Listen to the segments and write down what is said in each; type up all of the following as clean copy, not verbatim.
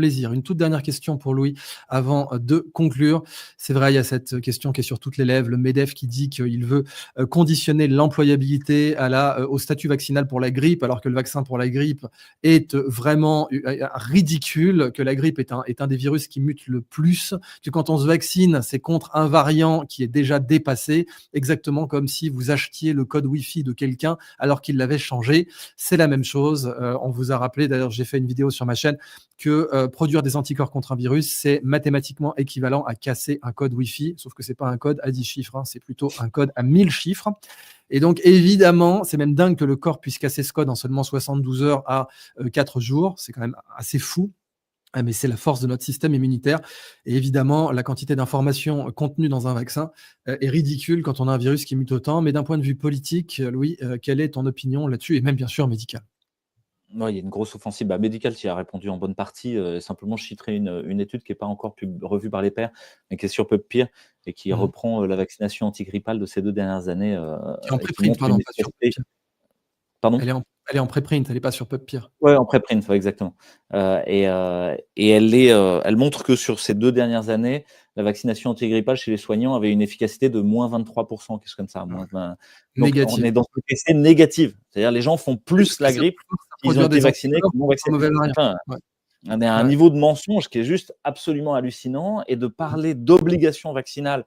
Plaisir. Une toute dernière question pour Louis avant de conclure. C'est vrai, il y a cette question qui est sur toutes les lèvres, le MEDEF qui dit qu'il veut conditionner l'employabilité au statut vaccinal pour la grippe, alors que le vaccin pour la grippe est vraiment ridicule, que la grippe est un des virus qui mute le plus, que quand on se vaccine, c'est contre un variant qui est déjà dépassé, exactement comme si vous achetiez le code Wi-Fi de quelqu'un alors qu'il l'avait changé. C'est la même chose. On vous a rappelé, d'ailleurs, j'ai fait une vidéo sur ma chaîne, que produire des anticorps contre un virus, c'est mathématiquement équivalent à casser un code Wi-Fi, sauf que ce n'est pas un code à 10 chiffres, hein, c'est plutôt un code à 1000 chiffres. Et donc, évidemment, c'est même dingue que le corps puisse casser ce code en seulement 72 heures à 4 jours. C'est quand même assez fou. Mais c'est la force de notre système immunitaire. Et évidemment, la quantité d'informations contenues dans un vaccin est ridicule quand on a un virus qui mute autant. Mais d'un point de vue politique, Louis, quelle est ton opinion là-dessus? Et même, bien sûr, médicale. Ouais, il y a une grosse offensive médicale, tu y as répondu en bonne partie. Simplement, je citerai une étude qui n'est pas encore revue par les pairs, mais qui est sur PubPeer et qui reprend la vaccination antigrippale de ces 2 dernières années. Qui est en Et qui préprint, montre une pardon, pas sur efficacité. PubPeer. Pardon? Elle est en préprint, elle n'est pas sur PubPeer. Ouais, en préprint, ouais, exactement. Et elle montre que sur ces 2 dernières années, la vaccination antigrippale chez les soignants avait une efficacité de moins 23%, quelque chose comme ça, moins 20. Donc on Négative. est dans une efficacité négative. C'est-à-dire les gens font plus la grippe s'ils ont été vaccinés que non vaccinés. Enfin, on est à un niveau de mensonge qui est juste absolument hallucinant, et de parler d'obligation vaccinale,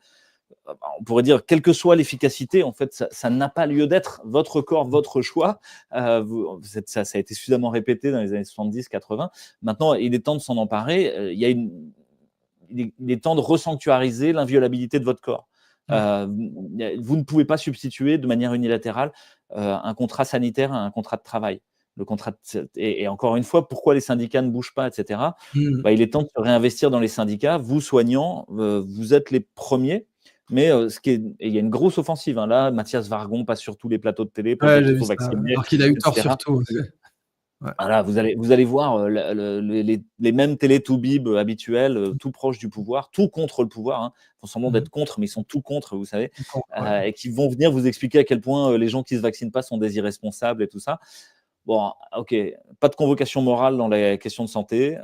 on pourrait dire, quelle que soit l'efficacité, en fait, ça n'a pas lieu d'être. Votre corps, votre choix. Ça a été suffisamment répété dans les années 70-80. Maintenant, il est temps de s'en emparer. Il est temps de resanctuariser l'inviolabilité de votre corps. Vous ne pouvez pas substituer de manière unilatérale un contrat sanitaire à un contrat de travail. Et encore une fois, pourquoi les syndicats ne bougent pas, etc. Il est temps de se réinvestir dans les syndicats. Vous, soignants, vous êtes les premiers. Mais il y a une grosse offensive. Là, Mathias Vargon passe sur tous les plateaux de télé pour dire qu'il faut vacciner. Alors qu'il a eu tort surtout. Voilà, vous allez voir les mêmes télé-toubib habituels, tout proches du pouvoir, tout contre le pouvoir. Ils font semblant d'être contre, mais ils sont tout contre, vous savez. Et qui vont venir vous expliquer à quel point les gens qui ne se vaccinent pas sont des irresponsables et tout ça. Bon, ok, pas de convocation morale dans les questions de santé.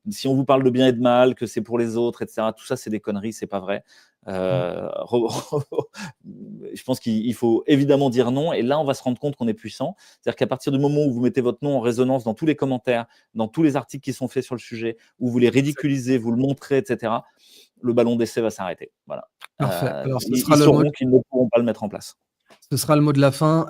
Si on vous parle de bien et de mal, que c'est pour les autres, etc., tout ça, c'est des conneries, c'est pas vrai. Je pense qu'il faut évidemment dire non. Et là, on va se rendre compte qu'on est puissant. C'est-à-dire qu'à partir du moment où vous mettez votre nom en résonance dans tous les commentaires, dans tous les articles qui sont faits sur le sujet, où vous les ridiculisez, vous le montrez, etc., le ballon d'essai va s'arrêter. Voilà. Parfait. Alors, Ils sauront qu'ils ne pourront pas le mettre en place. Ce sera le mot de la fin.